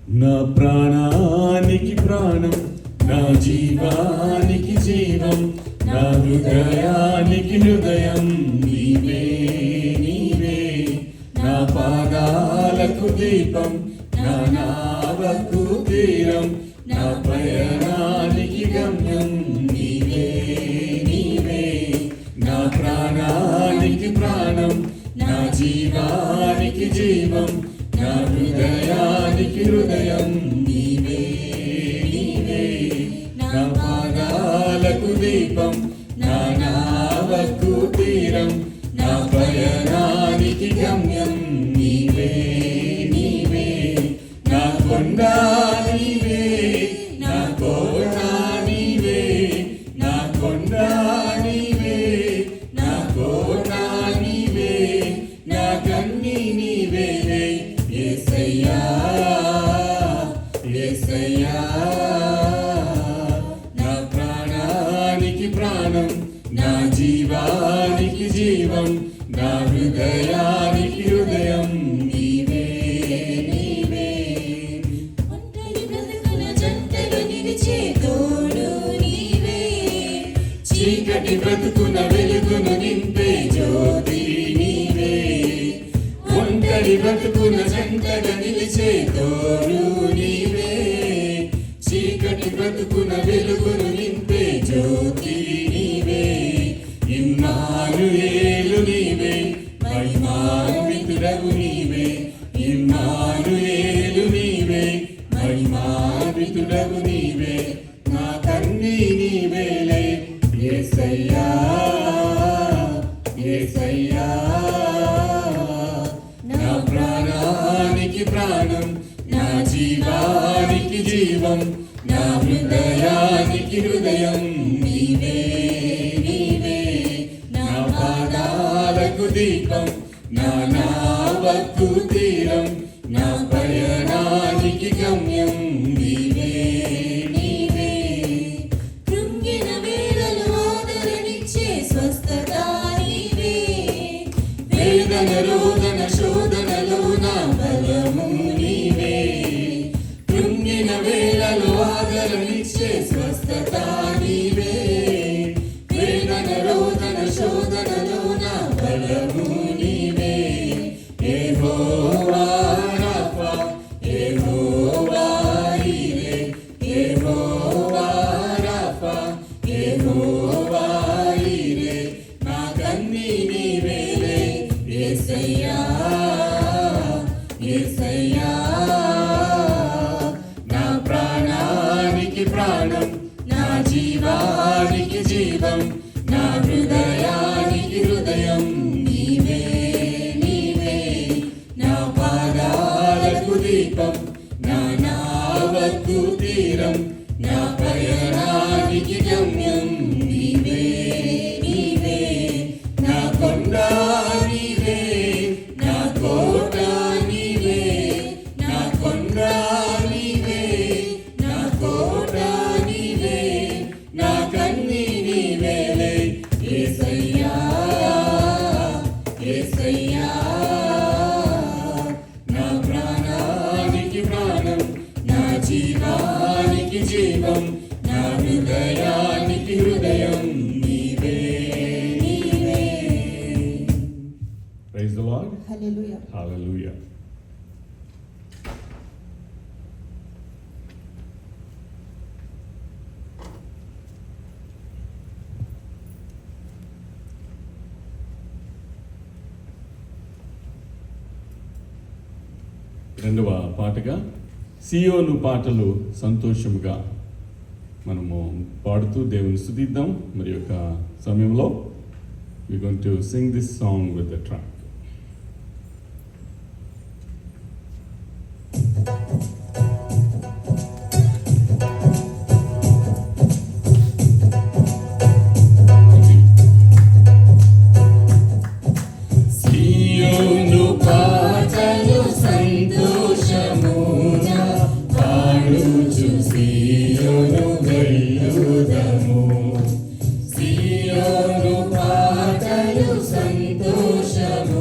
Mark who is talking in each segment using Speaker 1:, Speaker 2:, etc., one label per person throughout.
Speaker 1: నా ప్రాణానికి ప్రాణం, నా జీవానికి జీవం, నా హృదయానికి హృదయం నీవే నీవే. నా పాదాలకు దీపం, నా నావకు తీరం, నా పయనానికి గమ్యం నీవే నీవే. నా ప్రాణానికి ప్రాణం, నా జీవానికి జీవం, నా హృదయానికి హృదయం నీవే నీవే. నా పాదాలకు దీపం, నా నావకు తీరం, నా పయనానికి గమ్యం నీవే నీవే. నా కొండ నీవే, నా కోట నీవే, నా కొండ నీవే, నా కోట నీవే, నా కన్నీ నీవే. యేసయ్యా యేసయ్యా. నా ప్రాణానికి ప్రాణం, నా జీవానికి జీవం, నా హృదయానికి హృదయం నీవే నీవే. ఒంటరి బ్రతుకున జంటలు నిలిచే తోడు నీవే, చీకటి బ్రతుకున వెలుగును నింపే జ్యోతి నీవే. ఒంటరి బ్రతుకున జంటగా నిలిచే తోడు నీవే, చీకటి బ్రతుకున వెలుగును నింపే జ్యోతి నీవే. ఇమ్మానుయేలు నీవే, మహిమాన్వితుడవు నీవే. ఇమ్మానుయేలు నీవే, మహిమాన్వితుడవు నీవే. నా కన్నీ నీవేలే యేసయ్యా యేసయ్యా. నా ప్రాణానికి ప్రాణం, నా జీవానికి జీవం, నా హృదయానికి హృదయం నీవే నీవే. నా పాదాలకు దీపం, నా నావకు తీరం, నా పయనానికి గమ్యం నీవే నీవే. కృంగిన వేళలో ఆదరణిచ్చే స్వస్థత నీవే, వేదన రోదన శోధనలో నా బలము నీవే. కృంగిన వేళలో ఆదరణిచ్చే స్వస్థత నీవే, వేదన రోదన శోధనలో నా బలము నీవే. యెహోవా రాఫా, యెహోవా ఈరే, యెహోవా రాఫా, యెహోవా ఈరే. నా కన్నీ నీవేలే యేసయ్యా యేసయ్యా. నా ప్రాణానికి ప్రాణం, నా జీవానికి జీవం, నా హృదయానికి హృదయం నీవే నీవే. నా పాదాలకు దీపం, నా నావకు తీరం, నా పయనానికి గమ్యం నీవే నీవే. నా కొండ నీవే, నా కోట నీవే, నా కొండ నీవే, నా కోట నీవే, నా కన్నీ నీవేలే యేసయ్యా యేసయ్యా. నా ప్రాణానికి ప్రాణం, నా జీవానికి జీవం, నా హృదయానికి హృదయం నీవే నీవే. Praise the Lord.
Speaker 2: Hallelujah.
Speaker 1: Hallelujah. రెండవ పాటగా సియోను పాటలు సంతోషముగా మనము పాడుతూ దేవుని స్తుతిద్దాం. మరి యొక్క సమయంలో we're going to sing this song with the track.
Speaker 2: సియోను పాటలు సంతోషముగా పాడుచు సియోను వెళ్ళుదము. సియోను పాటలు సంతోషము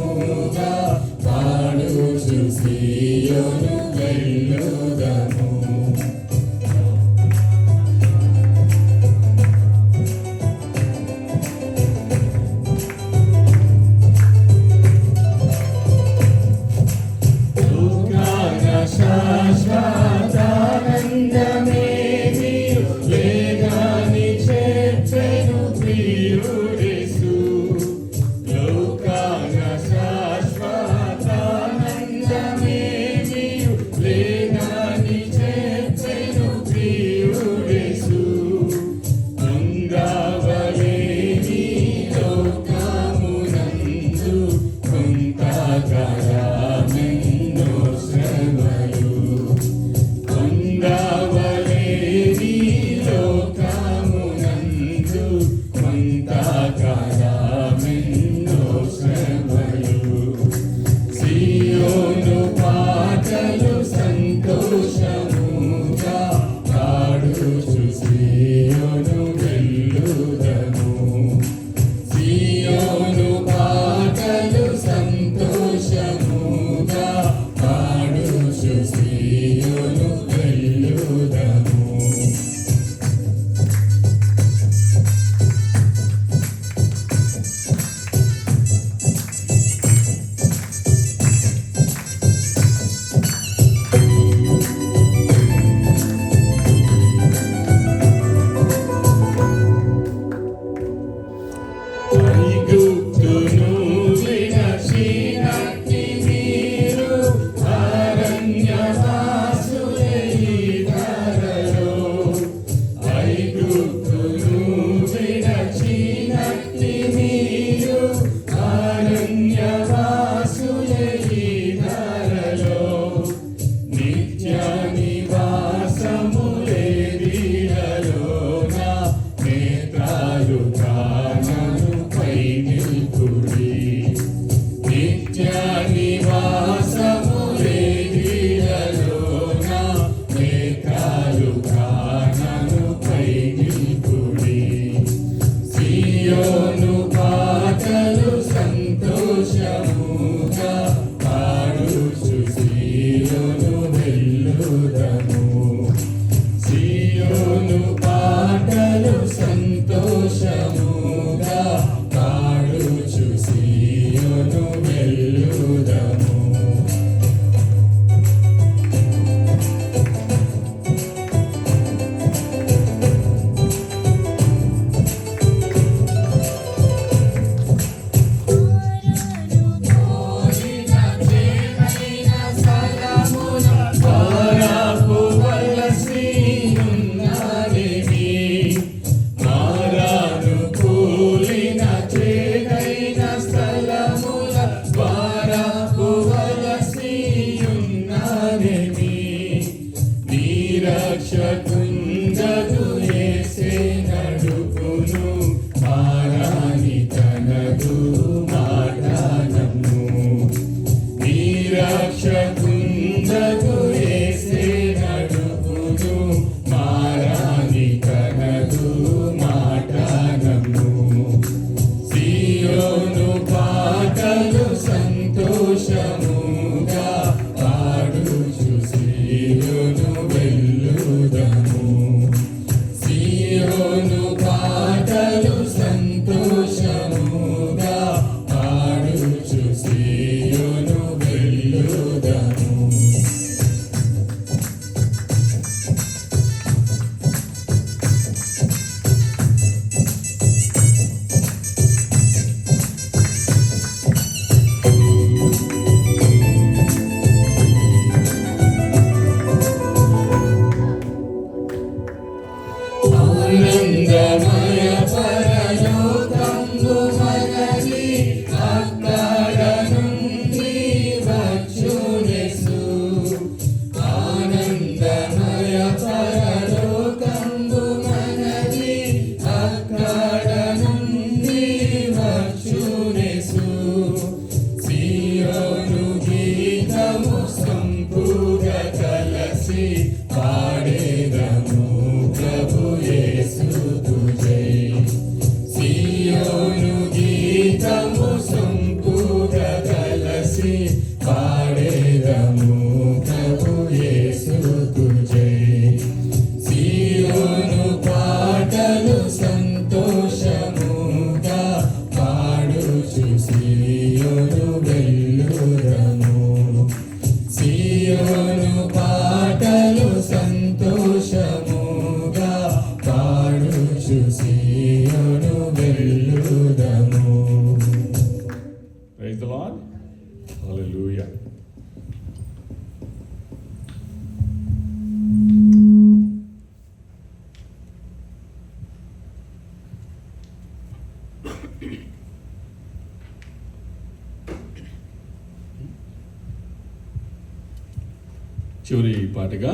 Speaker 1: చివరి పాటగా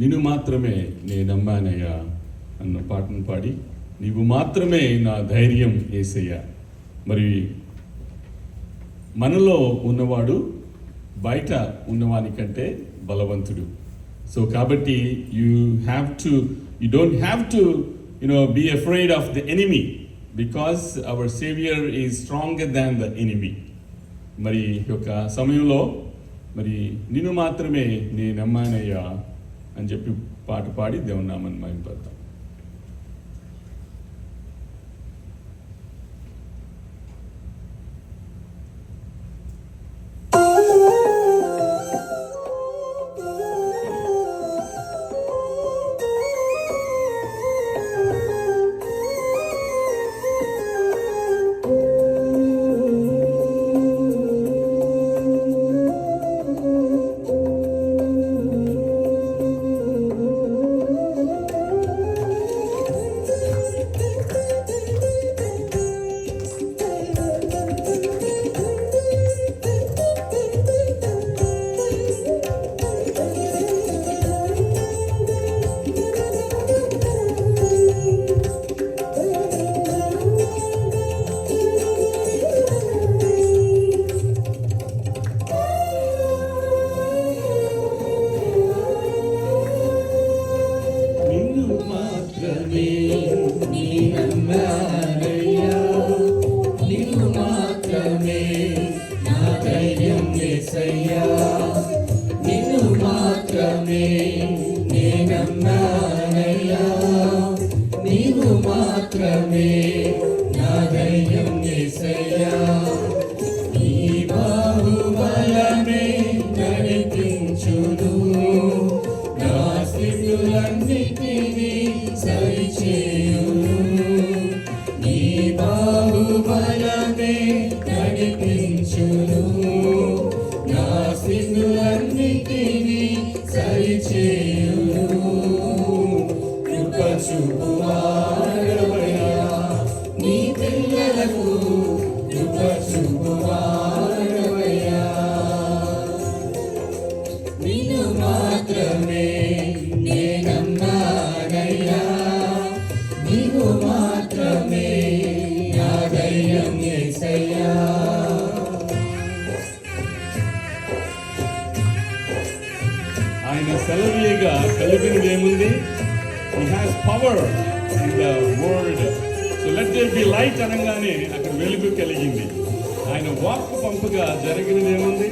Speaker 1: నిన్ను మాత్రమే నేను నమ్మానయ్యా అన్న పాటను పాడి నీవు మాత్రమే నా ధైర్యం యేసయ్యా. మరి మనలో ఉన్నవాడు బయట ఉన్నవాని కంటే బలవంతుడు. సో కాబట్టి you don't have to be afraid of the enemy because our saviour is stronger than the enemy. మరి యొక్క సమయంలో మరి నిన్ను మాత్రమే నేను నమ్మానయ్యా అని చెప్పి పాట పాడి దేవుని నామాన్ని మహిమపడతాం. ఆయన సెలవుగా కలిగినది ఏముంది? He has power in the word. So let there be light అనగానే అక్కడ వెలుగు కలిగింది. ఆయన వాక్కు పంపగా జరిగినది ఏముంది?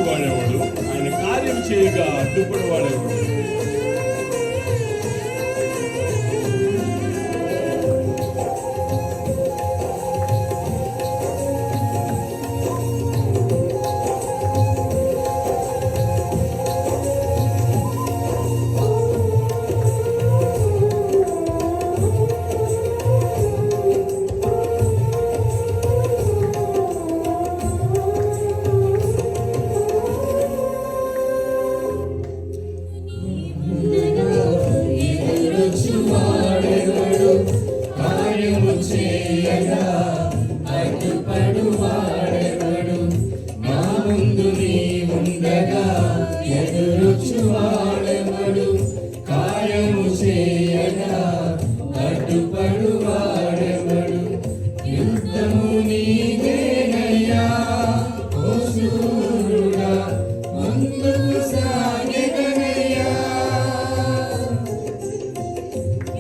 Speaker 1: వాడేవాడు, ఆయన కార్యం చేయగా అడ్డుపడి వాడేవాడు.
Speaker 2: వచ్చువాడెవడు కార్యము చేయగా అడ్డుపడువాడెవడు యుద్ధము నీదేనయ్యా ఓ శూరుడా ముందుకు సాగెదనయ్యా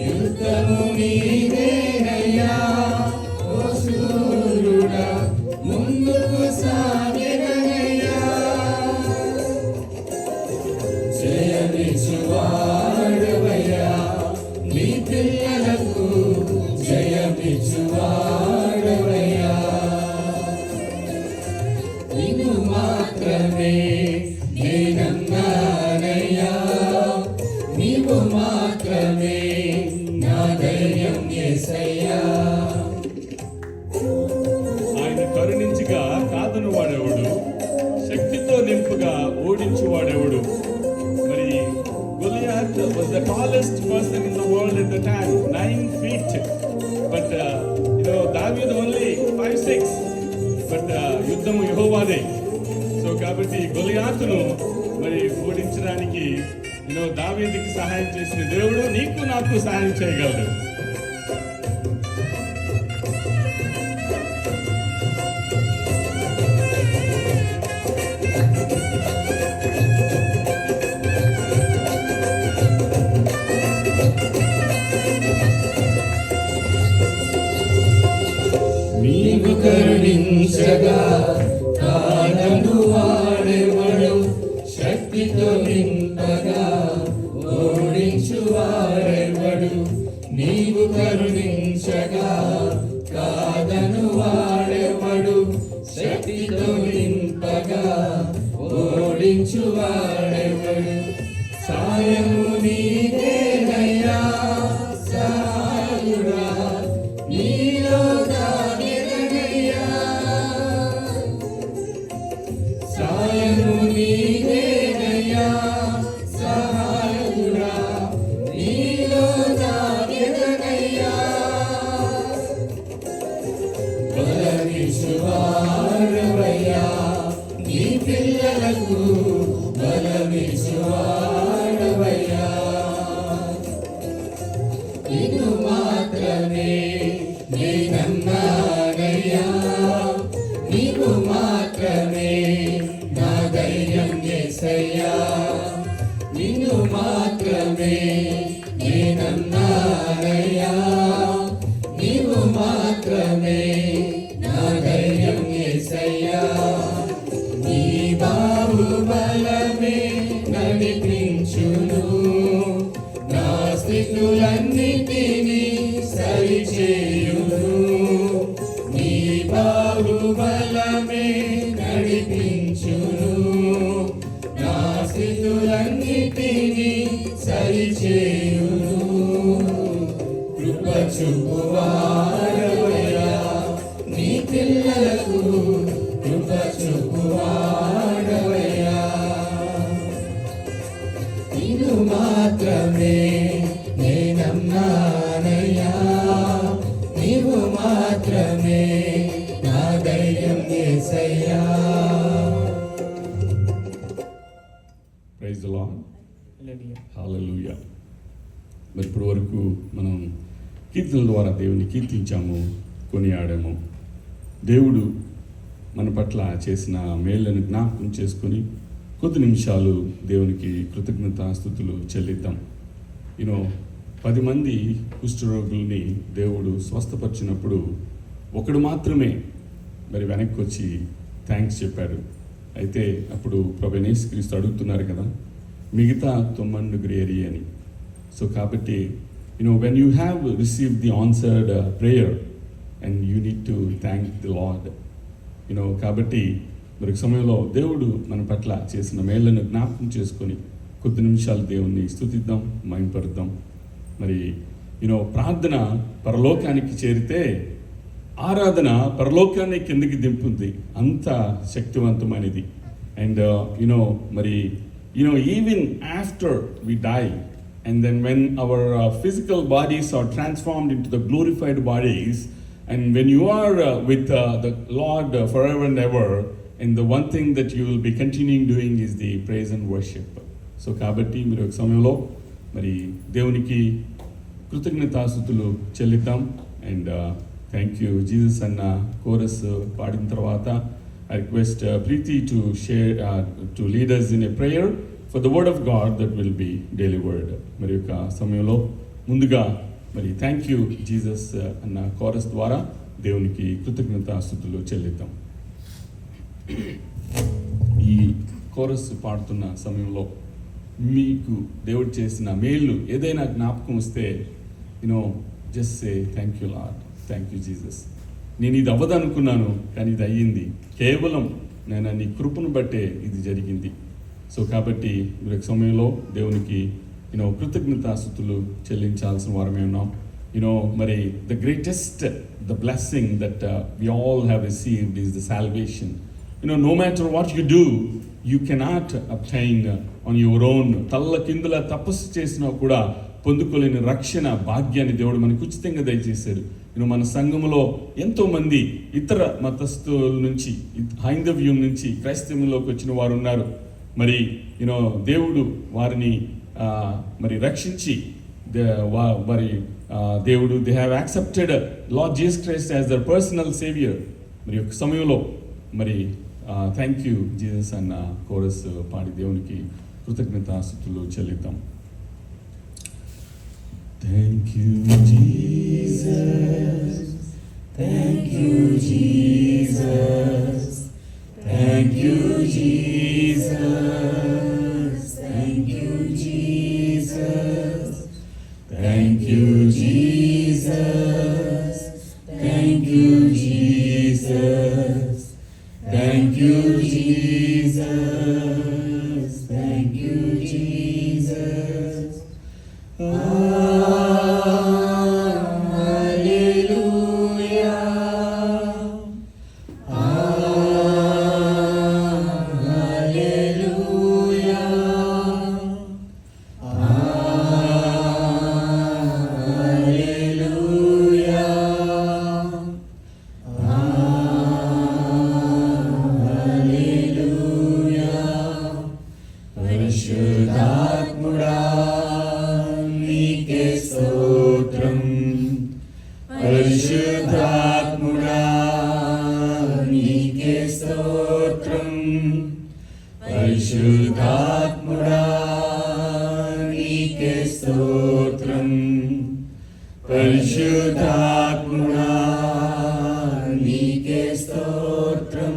Speaker 2: యుద్ధము నీదేనయ్యా ఓ శూరుడా ముందుకు సాగెదనయ్యా జయమిచ్చువాడవయ్యా నీ పిల్లలకు జయమిచ్చువాడవయ్యా నిన్ను మాత్రమే నేనన్నానయ్యా నీవు మాత్రమే నా ధైర్యం యేసయ్యా
Speaker 1: ఆయన కరుణించగా కాదను వాడెవడు, శక్తితో నింపుగా ఓడించువాడెవడు. మరి Goliath was the tallest person in the world at the time, 9 feet. But David only 5'6". But యుద్ధం యెహోవాదే. సో కాబట్టి గొలియాతును మరి ఓడించడానికి దావీదుకి సహాయం చేసిన దేవుడు నీకు నాకు సహాయం చేయగలడు.
Speaker 2: నీవు కరుణించగా కాదను వాడెవడు శక్తితో నింపగా ఓడించువాడెవడు నీవు కరుణించగా కాదను వాడెవడు శక్తితో నింపగా ఓడించువాడెవడు సాయము నీదేనయ్యా సహాయుడా నీలో దాగెదనయ్యా సాయము నీదేనయ్యా సహాయుడా నీలో దాగెదనయ్యా బలమిచ్చువాడవయ్యా నీ పిల్లలకు బలమిచ్చువాడవయ్యా నిన్ను మాత్రమే నేనన్నానయ్యా నీవు మాత్రమే నా ధైర్యం యేసయ్యా నిన్ను మాత్రమే నేనన్నానయ్యా నీవు మాత్రమే నా ధైర్యం యేసయ్యా నీ బాహుబలమే నడిపించును నా స్థితులన్నిటినీ సరిచేయును నీ బాహుబలమే నడిపించును నా స్థితులన్నిటినీ సరిచేయును కృప చూపువాడవయ్యా నీ పిల్లలకు కృప చూపువాడవయ్యా నిన్ను మాత్రమే నేనన్నానయ్యా నీవు మాత్రమే నా ధైర్యం యేసయ్యా
Speaker 1: ప్రైజ్ ది లార్డ్. హల్లెలూయా. మరి ఇప్పటి వరకు మనం కీర్తనల ద్వారా దేవుని కీర్తించాము, కొనియాడాము. దేవుడు మన పట్ల చేసిన మేళ్లను జ్ఞాపకం చేసుకొని కొద్ది నిమిషాలు దేవునికి కృతజ్ఞతాస్తుతులు చెల్లిద్దాం. 10 మంది కుష్ఠరోగుల్ని దేవుడు స్వస్థపరిచినప్పుడు ఒకడు మాత్రమే మరి వెనక్కి వచ్చి థ్యాంక్స్ చెప్పాడు. అయితే అప్పుడు ప్రభువైన యేసుక్రీస్తు అడుగుతున్నారు కదా, మిగతా 9 ఏరి అని. సో కాబట్టి when you have received the answered prayer and you need to thank the Lord, కాబట్టి మరి సమయంలో దేవుడు మన పట్ల చేసిన మేళ్లను జ్ఞాపకం చేసుకొని కొద్ది నిమిషాలు దేవుణ్ణి స్తుతిద్దాం, మహిమపరుద్దాం. మరి ప్రార్థన పరలోకానికి చేరితే ఆరాధన పరలోకాన్ని కిందకి దింపుద్ది, అంత శక్తివంతమైనది. అండ్ మరి even after we die and then when our physical bodies are transformed into the glorified bodies, and when you are with the Lord forever and ever, and the one thing that you will be continuing doing is the praise and worship. So కాబట్టి మీరు ఒక సమయంలో మరి దేవునికి కృతజ్ఞతాస్తుతులు చెల్లిద్దాం. And thank you Jesus అన్న chorus పాడిన తర్వాత I request Preeti to share, to lead us in a prayer for the word of God that will be delivered. మరి యొక్క సమయంలో ముందుగా మరి థ్యాంక్ యూ జీసస్ అన్న కోరస్ ద్వారా దేవునికి కృతజ్ఞతాస్తుతులు చెల్లిద్దాం. ఈ కోరస్ పాడుతున్న సమయంలో మీకు దేవుడు చేసిన మేళ్ళు ఏదైనా జ్ఞాపకం వస్తే just say thank you lord, thank you Jesus. నేను ఇది అవ్వదనుకున్నాను కానీ ఇది అయ్యింది, కేవలం నేను నీ కృపను బట్టే ఇది జరిగింది. సో కాబట్టి మీరు సమయంలో దేవునికి కృతజ్ఞతాస్తుతులు చెల్లించాల్సిన వారమే ఉన్నాం. మరి the greatest the blessing that we all have received is the salvation. No matter what you do, you cannot obtain on your own. తల్ల కిందల తపస్సు చేసినా కూడా పొందుకోలేని రక్షణ భాగ్యాన్ని దేవుడు మనకు ఉచితంగా దయచేశాడు. మన సంఘములో ఎంతోమంది ఇతర మతస్థుల నుంచి, హైందవ్యం నుంచి క్రైస్తవంలోకి వచ్చిన వారు ఉన్నారు. మరి దేవుడు వారిని మరి రక్షించి వారి దేవుడు they have accepted lord Jesus Christ as their personal saviour. మరి ఒక సమయంలో మరి థ్యాంక్ యూ జీసస్ అన్న కోరస్ పాడి దేవునికి కృతజ్ఞతాస్తుతులు చెల్లిద్దాం. Thank you, Jesus. Thank you, Jesus. Thank you, Jesus. Thank you, Jesus. Thank you, Jesus. Thank you, Jesus. Thank you, Jesus. Thank you, Jesus. పరిశుద్ధాత్ముడా నీకే స్తోత్రం, పరిశుద్ధాత్ముడా నీకే స్తోత్రం, పరిశుద్ధాత్ముడా నీకే స్తోత్రం, పరిశుద్ధాత్ముడా నీకే స్తోత్రం.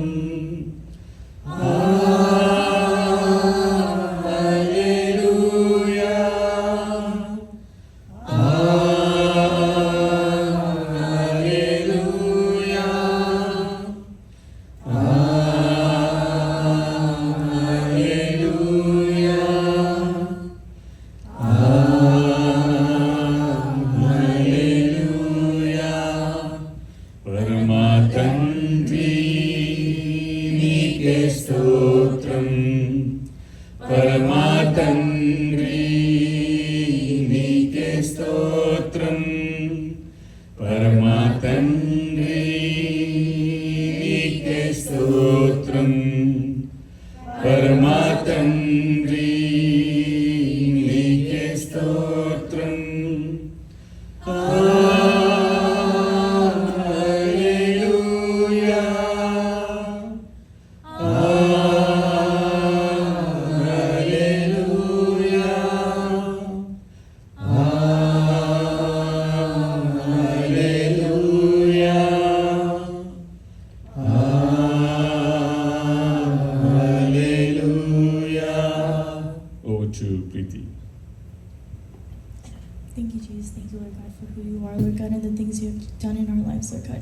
Speaker 3: Thank you, Jesus. Thank you, Lord God, for who you are, Lord God, and the things you have done in our lives, Lord God.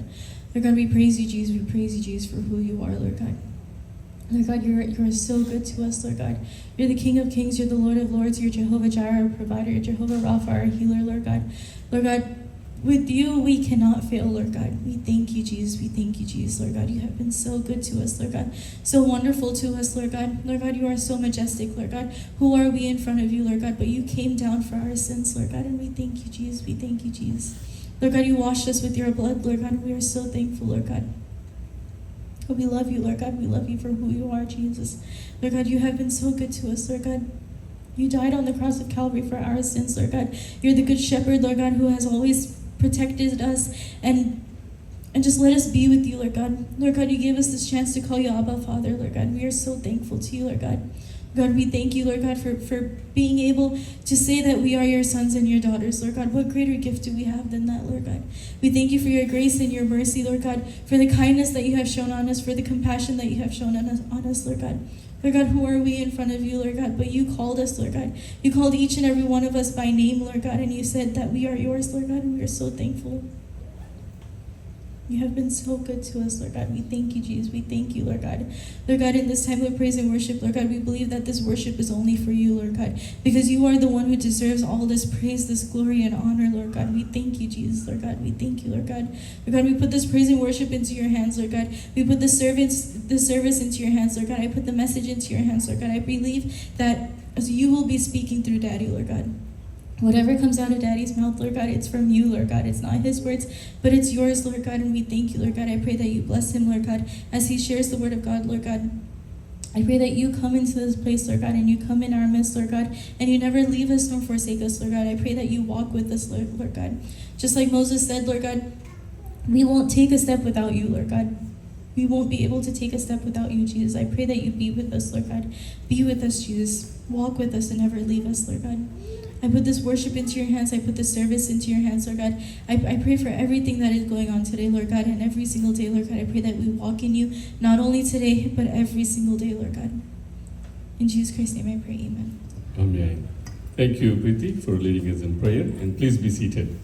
Speaker 3: Lord God, we praise you, Jesus. We praise you, Jesus, for who you are, Lord God. Lord God, you're so good to us, Lord God. You're the King of Kings. You're the Lord of Lords. You're Jehovah Jireh, our provider. You're Jehovah Rapha, our healer, Lord God. Lord God, with you, we cannot fail, Lord God. We thank you, Jesus. We thank you, Jesus, Lord God. You have been so good to us, Lord God. So wonderful to us, Lord God. Lord God, you are so majestic, Lord God. Who are we in front of you, Lord God? But you came down for our sins, Lord God. And we thank you, Jesus. We thank you, Jesus. Lord God, you washed us with your blood, Lord God. And we are so thankful, Lord God. Oh, we love you, Lord God. We love you for who you are, Jesus. Lord God, you have been so good to us, Lord God. You died on the cross of Calvary for our sins, Lord God. You're the good shepherd, Lord God, who has always protected us and just let us be with you, Lord God. Lord God, you gave us this chance to call you Abba, Father, Lord God. We are so thankful to you, Lord God. God, we thank you, Lord God, for being able to say that we are your sons and your daughters, Lord God. What greater gift do we have than that, Lord God? We thank you for your grace and your mercy, Lord God, for the kindness that you have shown on us, for the compassion that you have shown on us, Lord God. Lord God, who are we in front of you, Lord God? But you called us, Lord God. You called each and every one of us by name, Lord God, and you said that we are yours, Lord God, and we are so thankful. You have been so good to us, Lord God. We thank you, Jesus. We thank you, Lord God. Lord God, in this time of praise and worship, Lord God, we believe that this worship is only for you, Lord God, because you are the one who deserves all this praise, this glory, and honor, Lord God. We thank you, Jesus, Lord God. We thank you, Lord God. Lord God, we put this praise and worship into your hands, Lord God. We put the service into your hands, Lord God. I put the message into your hands, Lord God. I believe that as you will be speaking through Daddy, Lord God. Whatever comes out of Daddy's mouth, Lord God, it's from you, Lord God. It's not his words, but it's yours, Lord God, and we thank you, Lord God. I pray that you bless him, Lord God, as he shares the word of God, Lord God. I pray that you come into this place, Lord God, and you come in our midst, Lord God, and you never leave us nor forsake us, Lord God. I pray that you walk with us, Lord God. Just like Moses said, Lord God, we won't take a step without you, Lord God. We won't be able to take a step without you, Jesus. I pray that you be with us, Lord God. Be with us, Jesus. Walk with us and never leave us, Lord God. I put this worship into your hands. I put this service into your hands, Lord God. I pray for everything that is going on today, Lord God, and every single day, Lord God. I pray that we walk in you, not only today, but every single day, Lord God. In Jesus Christ's name I pray, amen.
Speaker 1: Amen. Thank you, Preeti, for leading us in prayer, and please be seated.